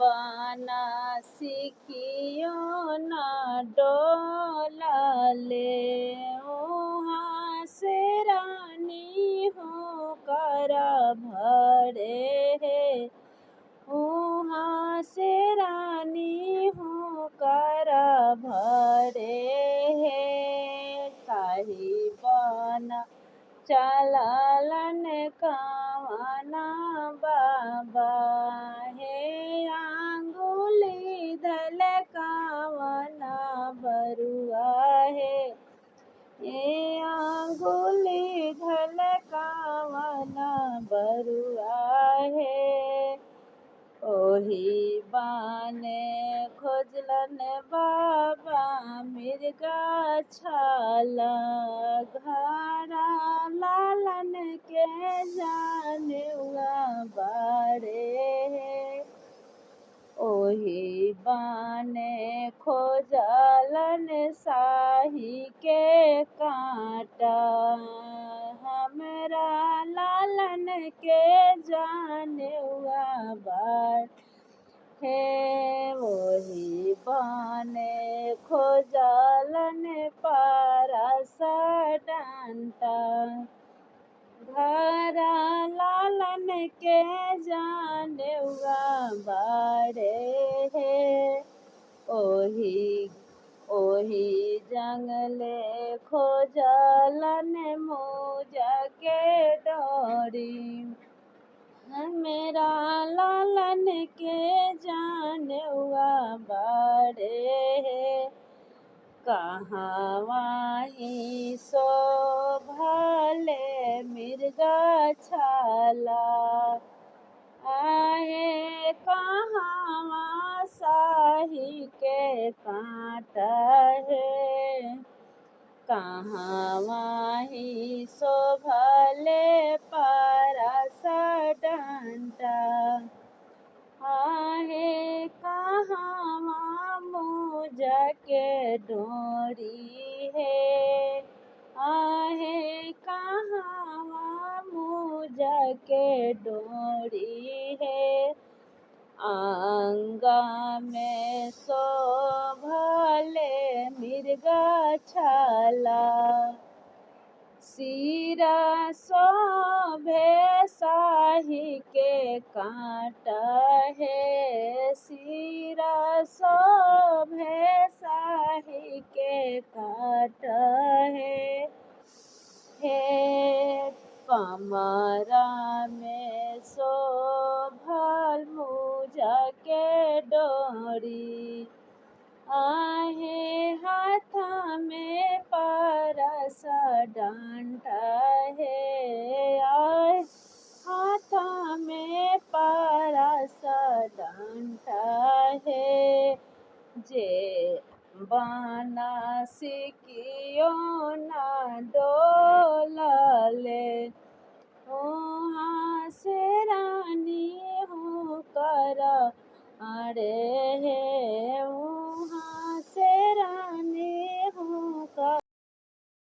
बाना सिकियो ना डोलाले वहाँ से रानी हो करा भरे है वहाँ से रानी हो करा भरे है काही बना चलालन कावना बाबा हे आंगुली धल कावना बरुआ है ए आंगुली धल कावना बरुआ है ओही बाने खोजलन बाबा मिर्गा छाला घरा लालन के जाने बाड़े है ओही बाने खोजलन साही के कांटा हमरा लालन के जाने बाड़ है वही बाने खोजलन पारस डांटा घरा लालन के जाने बाड़े है ओही ओही जंगले खोजलन मोजा के डोरी मेरा लालन के जाने बाड़े है कहाँ वहीं शोभले मिर्गा छाला आहे कहाँ साही के कांटा है कहाँ वहीं शोभले पारस डंटा आहे कहाँ मोजा के डोरी है आहे कहाँ मोजा के डोरी है आंगा में शोभले मिर्गा छाला सिरा शोभे साही के कांटा है सिरा शोभे साही के कांटा है कमरा में शोभल मुजा के डोरी आहे हाथ में परस डांटा है आए हाथ में परस डांटा है जे बाना सिकियो ना डोलाले वहाँ से रानी हो करा अरे है